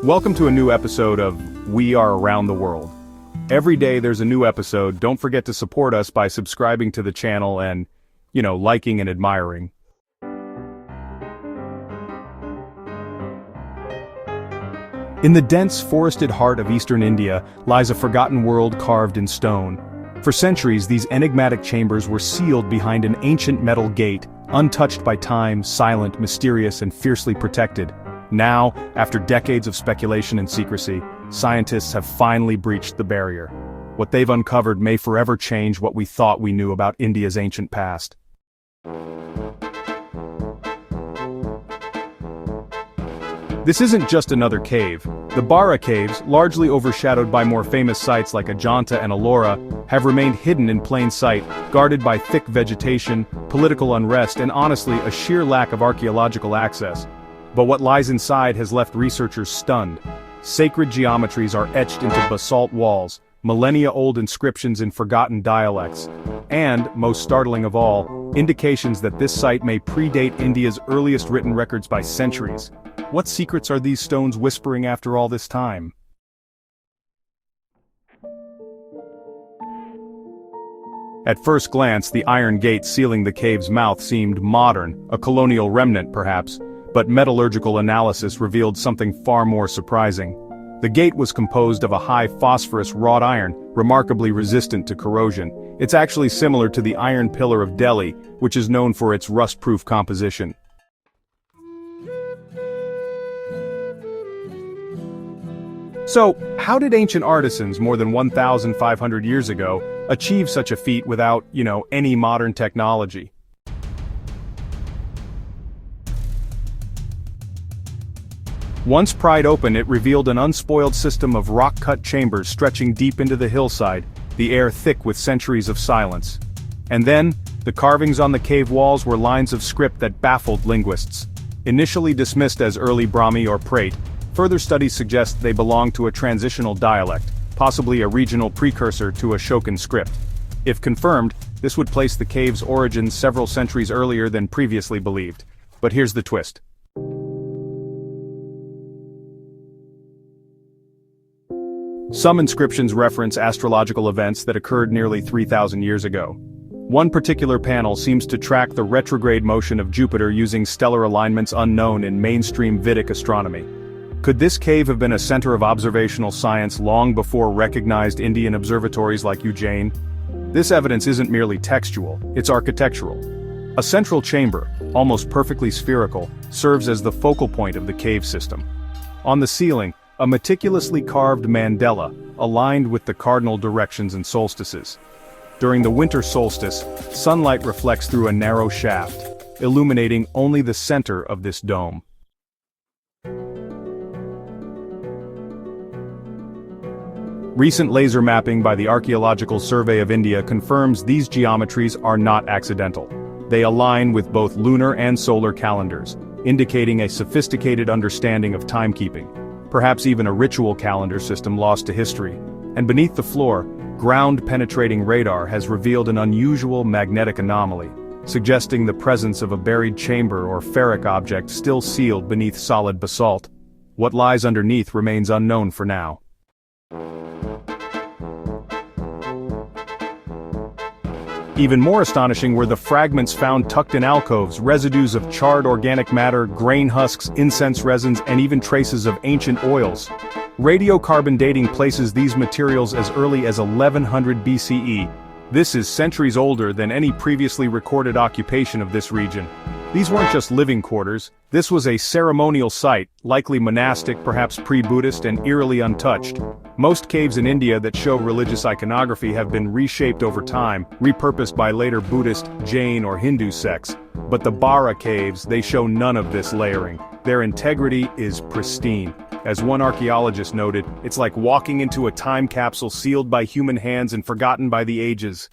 Welcome to a new episode of We Are Around the World. Every day there's a new episode. Don't forget to support us by subscribing to the channel and, liking and admiring. In the dense, forested heart of eastern India lies a forgotten world carved in stone. For centuries, these enigmatic chambers were sealed behind an ancient metal gate, untouched by time, silent, mysterious, and fiercely protected. Now, after decades of speculation and secrecy, scientists have finally breached the barrier. What they've uncovered may forever change what we thought we knew about India's ancient past. This isn't just another cave. The Barra Caves, largely overshadowed by more famous sites like Ajanta and Ellora, have remained hidden in plain sight, guarded by thick vegetation, political unrest, and honestly, a sheer lack of archaeological access. But what lies inside has left researchers stunned. Sacred geometries are etched into basalt walls, millennia-old inscriptions in forgotten dialects, and, most startling of all, indications that this site may predate India's earliest written records by centuries. What secrets are these stones whispering after all this time? At first glance, the iron gate sealing the cave's mouth seemed modern, a colonial remnant perhaps, but metallurgical analysis revealed something far more surprising. The gate was composed of a high phosphorus wrought iron, remarkably resistant to corrosion. It's actually similar to the Iron Pillar of Delhi, which is known for its rust-proof composition. So, how did ancient artisans more than 1,500 years ago achieve such a feat without, any modern technology? Once pried open, it revealed an unspoiled system of rock-cut chambers stretching deep into the hillside, the air thick with centuries of silence. And then, the carvings on the cave walls were lines of script that baffled linguists. Initially dismissed as early Brahmi or Prate, further studies suggest they belong to a transitional dialect, possibly a regional precursor to Ashokan script. If confirmed, this would place the cave's origins several centuries earlier than previously believed. But here's the twist. Some inscriptions reference astrological events that occurred nearly 3,000 years ago. One particular panel seems to track the retrograde motion of Jupiter using stellar alignments unknown in mainstream Vedic astronomy. Could this cave have been a center of observational science long before recognized Indian observatories like Ujjain? This evidence isn't merely textual, it's architectural. A central chamber, almost perfectly spherical, serves as the focal point of the cave system. On the ceiling, a meticulously carved mandala, aligned with the cardinal directions and solstices. During the winter solstice, sunlight reflects through a narrow shaft, illuminating only the center of this dome. Recent laser mapping by the Archaeological Survey of India confirms these geometries are not accidental. They align with both lunar and solar calendars, indicating a sophisticated understanding of timekeeping. Perhaps even a ritual calendar system lost to history. And beneath the floor, ground-penetrating radar has revealed an unusual magnetic anomaly, suggesting the presence of a buried chamber or ferric object still sealed beneath solid basalt. What lies underneath remains unknown for now. Even more astonishing were the fragments found tucked in alcoves, residues of charred organic matter, grain husks, incense resins, and even traces of ancient oils. Radiocarbon dating places these materials as early as 1100 BCE. This is centuries older than any previously recorded occupation of this region. These weren't just living quarters, this was a ceremonial site, likely monastic, perhaps pre-Buddhist, and eerily untouched. Most caves in India that show religious iconography have been reshaped over time, repurposed by later Buddhist, Jain, or Hindu sects. But the Barra Caves, they show none of this layering. Their integrity is pristine. As one archaeologist noted, it's like walking into a time capsule sealed by human hands and forgotten by the ages.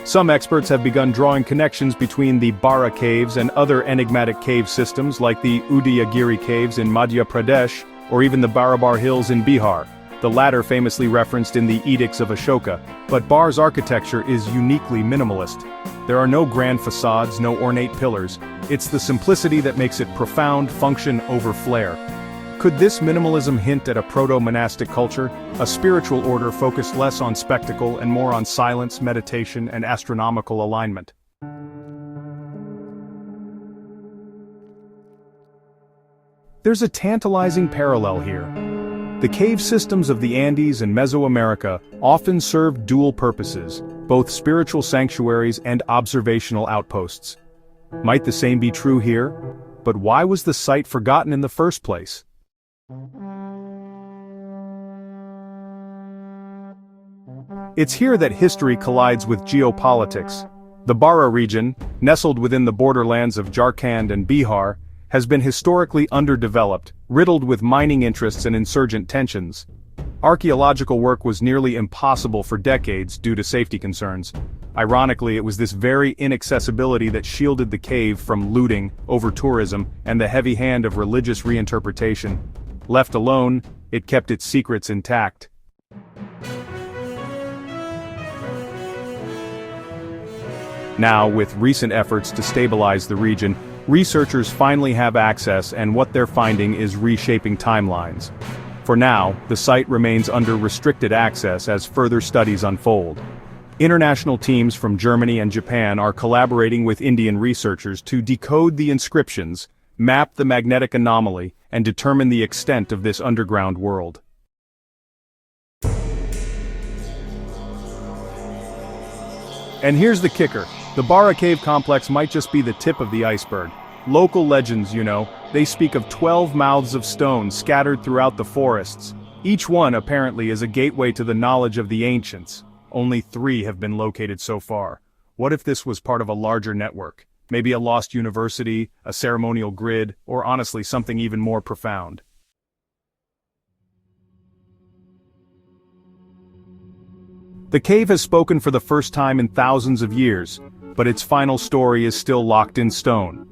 Some experts have begun drawing connections between the Barra Caves and other enigmatic cave systems like the Udayagiri Caves in Madhya Pradesh, or even the Barabar Hills in Bihar, the latter famously referenced in the Edicts of Ashoka. But Bar's architecture is uniquely minimalist. There are no grand facades, no ornate pillars, It's the simplicity that makes it profound function over flair. Could this minimalism hint at a proto-monastic culture, a spiritual order focused less on spectacle and more on silence, meditation, and astronomical alignment? There's a tantalizing parallel here. The cave systems of the Andes and Mesoamerica often served dual purposes, both spiritual sanctuaries and observational outposts. Might the same be true here? But why was the site forgotten in the first place? It's here that history collides with geopolitics. The Barra region, nestled within the borderlands of Jharkhand and Bihar, has been historically underdeveloped, riddled with mining interests and insurgent tensions. Archaeological work was nearly impossible for decades due to safety concerns. Ironically, it was this very inaccessibility that shielded the cave from looting, over-tourism, and the heavy hand of religious reinterpretation. Left alone, it kept its secrets intact. Now, with recent efforts to stabilize the region, researchers finally have access, and what they're finding is reshaping timelines. For now, the site remains under restricted access as further studies unfold. International teams from Germany and Japan are collaborating with Indian researchers to decode the inscriptions, map the magnetic anomaly, and determine the extent of this underground world. And here's the kicker. The Barra Cave complex might just be the tip of the iceberg. Local legends, they speak of 12 mouths of stone scattered throughout the forests. Each one, apparently, is a gateway to the knowledge of the ancients. Only 3 have been located so far. What if this was part of a larger network? Maybe a lost university, a ceremonial grid, or honestly something even more profound. The cave has spoken for the first time in thousands of years, but its final story is still locked in stone.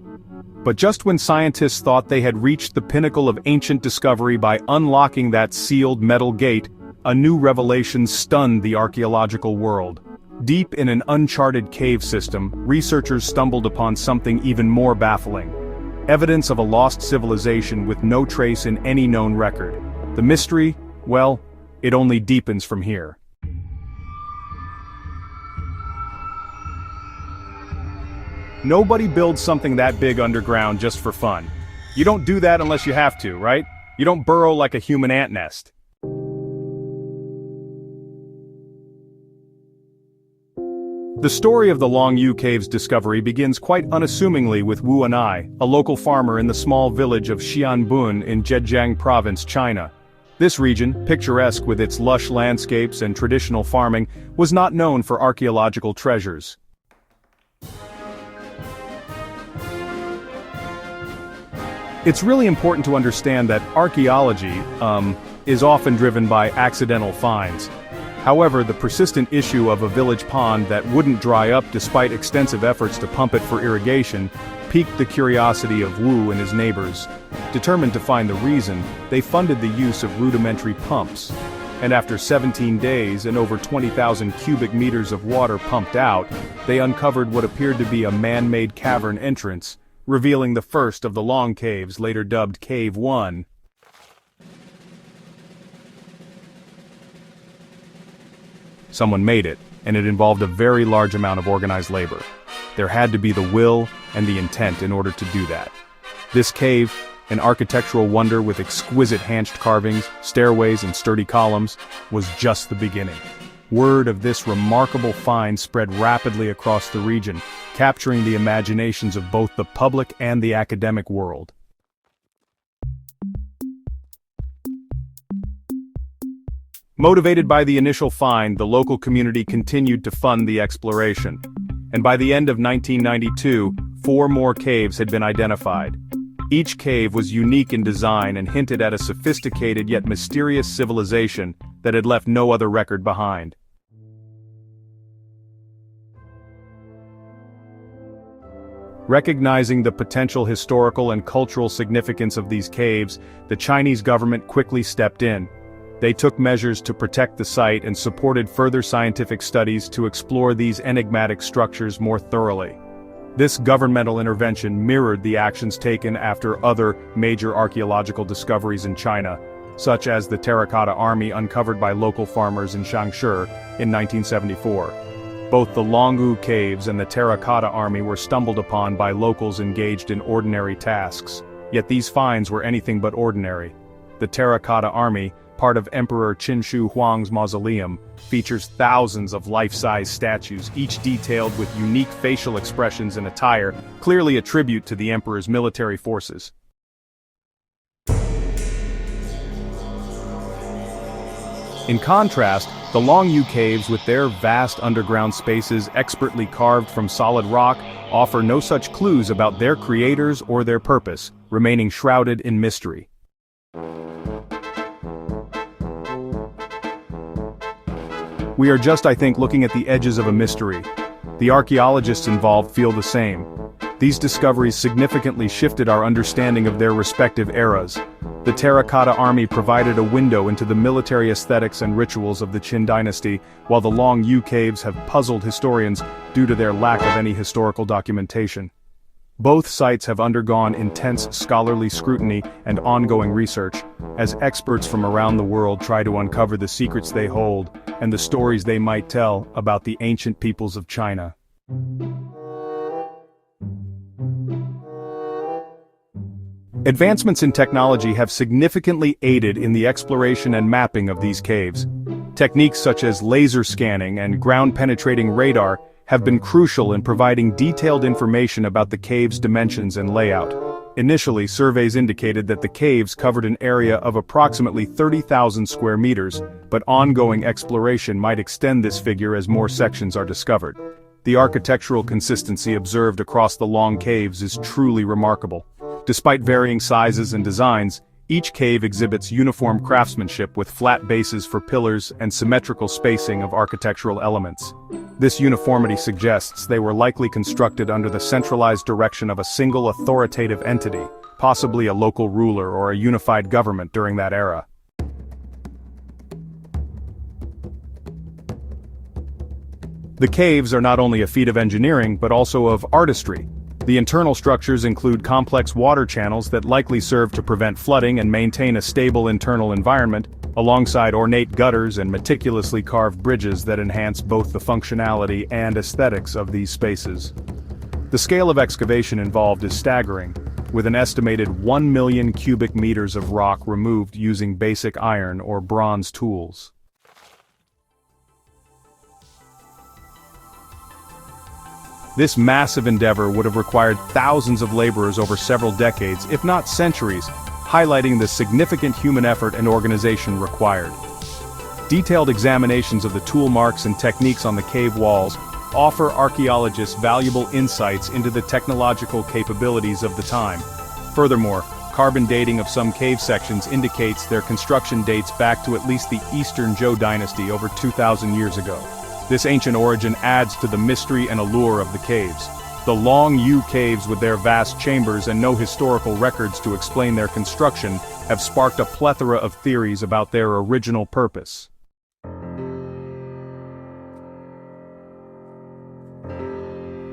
But just when scientists thought they had reached the pinnacle of ancient discovery by unlocking that sealed metal gate, a new revelation stunned the archaeological world. Deep in an uncharted cave system, researchers stumbled upon something even more baffling. Evidence of a lost civilization with no trace in any known record. The mystery, well, it only deepens from here. Nobody builds something that big underground just for fun. You don't do that unless you have to, right? You don't burrow like a human ant nest. The story of the Longyu Cave's discovery begins quite unassumingly with Wu Anai, a local farmer in the small village of Xianbun in Zhejiang Province, China. This region, picturesque with its lush landscapes and traditional farming, was not known for archaeological treasures. It's really important to understand that archaeology, is often driven by accidental finds. However, the persistent issue of a village pond that wouldn't dry up despite extensive efforts to pump it for irrigation piqued the curiosity of Wu and his neighbors. Determined to find the reason, they funded the use of rudimentary pumps. And after 17 days and over 20,000 cubic meters of water pumped out, they uncovered what appeared to be a man-made cavern entrance, revealing the first of the long caves, later dubbed Cave 1. Someone made it, and it involved a very large amount of organized labor. There had to be the will and the intent in order to do that. This cave, an architectural wonder with exquisite hanched carvings, stairways, and sturdy columns, was just the beginning. Word of this remarkable find spread rapidly across the region, capturing the imaginations of both the public and the academic world. Motivated by the initial find, the local community continued to fund the exploration. And by the end of 1992, 4 more caves had been identified. Each cave was unique in design and hinted at a sophisticated yet mysterious civilization that had left no other record behind. Recognizing the potential historical and cultural significance of these caves, the Chinese government quickly stepped in. They took measures to protect the site and supported further scientific studies to explore these enigmatic structures more thoroughly. This governmental intervention mirrored the actions taken after other major archaeological discoveries in China, such as the terracotta army uncovered by local farmers in Changsha in 1974. Both the Longu Caves and the terracotta army were stumbled upon by locals engaged in ordinary tasks, yet these finds were anything but ordinary. The terracotta army, part of Emperor Qin Shi Huang's mausoleum, features thousands of life-size statues, each detailed with unique facial expressions and attire, clearly a tribute to the emperor's military forces. In contrast, the Longu Caves, with their vast underground spaces expertly carved from solid rock, offer no such clues about their creators or their purpose, remaining shrouded in mystery. We are just, I think, looking at the edges of a mystery. The archaeologists involved feel the same. These discoveries significantly shifted our understanding of their respective eras. The terracotta army provided a window into the military aesthetics and rituals of the Qin dynasty, while the Longu Caves have puzzled historians due to their lack of any historical documentation. Both sites have undergone intense scholarly scrutiny and ongoing research, as experts from around the world try to uncover the secrets they hold and the stories they might tell about the ancient peoples of China. Advancements in technology have significantly aided in the exploration and mapping of these caves. Techniques such as laser scanning and ground-penetrating radar have been crucial in providing detailed information about the cave's dimensions and layout. Initially, surveys indicated that the caves covered an area of approximately 30,000 square meters, but ongoing exploration might extend this figure as more sections are discovered. The architectural consistency observed across the Longu Caves is truly remarkable. Despite varying sizes and designs, each cave exhibits uniform craftsmanship with flat bases for pillars and symmetrical spacing of architectural elements. This uniformity suggests they were likely constructed under the centralized direction of a single authoritative entity, possibly a local ruler or a unified government during that era. The caves are not only a feat of engineering but also of artistry. The internal structures include complex water channels that likely serve to prevent flooding and maintain a stable internal environment, alongside ornate gutters and meticulously carved bridges that enhance both the functionality and aesthetics of these spaces. The scale of excavation involved is staggering, with an estimated 1 million cubic meters of rock removed using basic iron or bronze tools. This massive endeavor would have required thousands of laborers over several decades, if not centuries, highlighting the significant human effort and organization required. Detailed examinations of the tool marks and techniques on the cave walls offer archaeologists valuable insights into the technological capabilities of the time. Furthermore, carbon dating of some cave sections indicates their construction dates back to at least the Eastern Zhou dynasty over 2,000 years ago. This ancient origin adds to the mystery and allure of the caves. The Longu Caves, with their vast chambers and no historical records to explain their construction, have sparked a plethora of theories about their original purpose.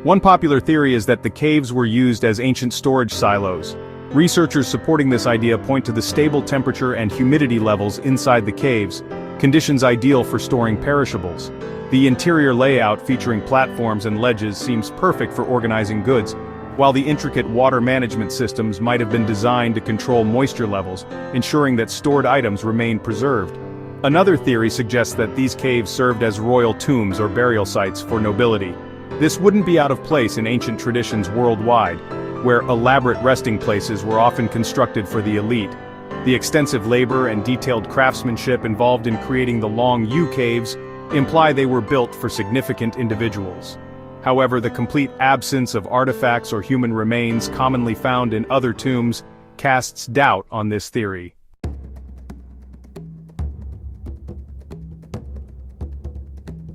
One popular theory is that the caves were used as ancient storage silos. Researchers supporting this idea point to the stable temperature and humidity levels inside the caves, conditions ideal for storing perishables. The interior layout, featuring platforms and ledges, seems perfect for organizing goods, while the intricate water management systems might have been designed to control moisture levels, ensuring that stored items remain preserved. Another theory suggests that these caves served as royal tombs or burial sites for nobility. This wouldn't be out of place in ancient traditions worldwide, where elaborate resting places were often constructed for the elite. The extensive labor and detailed craftsmanship involved in creating the Longu Caves imply they were built for significant individuals. However, the complete absence of artifacts or human remains commonly found in other tombs casts doubt on this theory.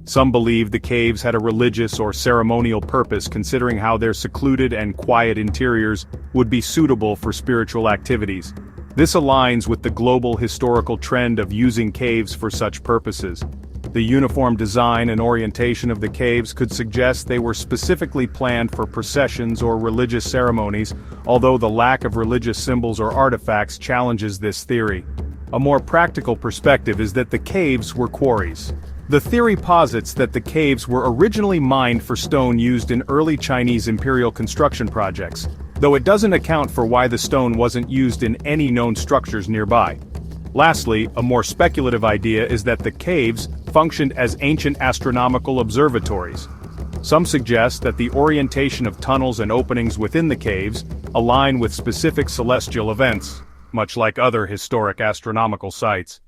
Some believe the caves had a religious or ceremonial purpose, considering how their secluded and quiet interiors would be suitable for spiritual activities. This aligns with the global historical trend of using caves for such purposes. The uniform design and orientation of the caves could suggest they were specifically planned for processions or religious ceremonies, although the lack of religious symbols or artifacts challenges this theory. A more practical perspective is that the caves were quarries. The theory posits that the caves were originally mined for stone used in early Chinese imperial construction projects, though it doesn't account for why the stone wasn't used in any known structures nearby. Lastly, a more speculative idea is that the caves functioned as ancient astronomical observatories. Some suggest that the orientation of tunnels and openings within the caves align with specific celestial events, much like other historic astronomical sites.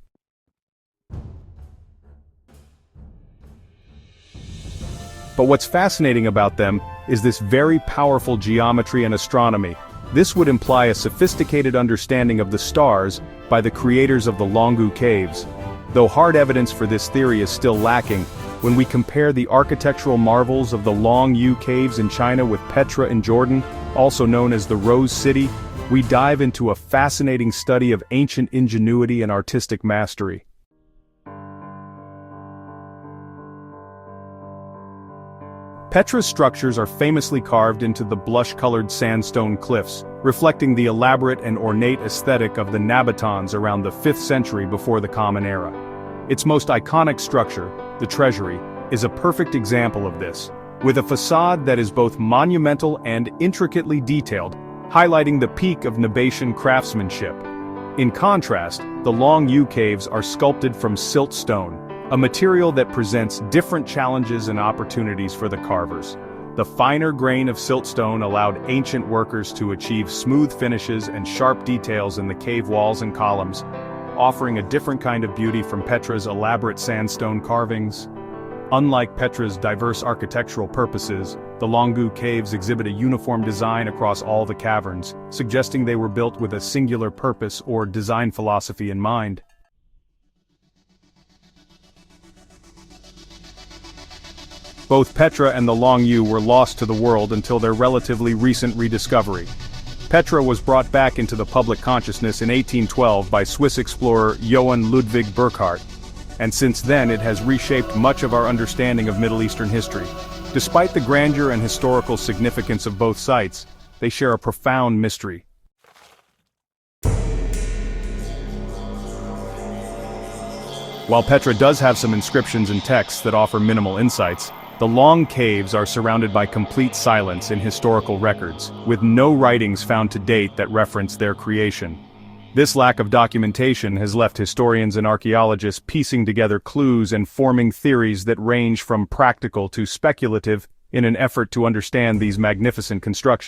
But what's fascinating about them is this very powerful geometry and astronomy. This would imply a sophisticated understanding of the stars by the creators of the Longu Caves. Though hard evidence for this theory is still lacking, when we compare the architectural marvels of the Longu Caves in China with Petra in Jordan, also known as the Rose City, we dive into a fascinating study of ancient ingenuity and artistic mastery. Petra's structures are famously carved into the blush-colored sandstone cliffs, reflecting the elaborate and ornate aesthetic of the Nabatons around the 5th century before the Common Era. Its most iconic structure, the treasury, is a perfect example of this, with a facade that is both monumental and intricately detailed, highlighting the peak of Nabataean craftsmanship. In contrast, the Longu Caves are sculpted from siltstone, a material that presents different challenges and opportunities for the carvers. The finer grain of siltstone allowed ancient workers to achieve smooth finishes and sharp details in the cave walls and columns, offering a different kind of beauty from Petra's elaborate sandstone carvings. Unlike Petra's diverse architectural purposes, the Longu Caves exhibit a uniform design across all the caverns, suggesting they were built with a singular purpose or design philosophy in mind. Both Petra and the Longu were lost to the world until their relatively recent rediscovery. Petra was brought back into the public consciousness in 1812 by Swiss explorer Johann Ludwig Burckhardt, and since then it has reshaped much of our understanding of Middle Eastern history. Despite the grandeur and historical significance of both sites, they share a profound mystery. While Petra does have some inscriptions and texts that offer minimal insights, the Long Caves are surrounded by complete silence in historical records, with no writings found to date that reference their creation. This lack of documentation has left historians and archaeologists piecing together clues and forming theories that range from practical to speculative in an effort to understand these magnificent constructions.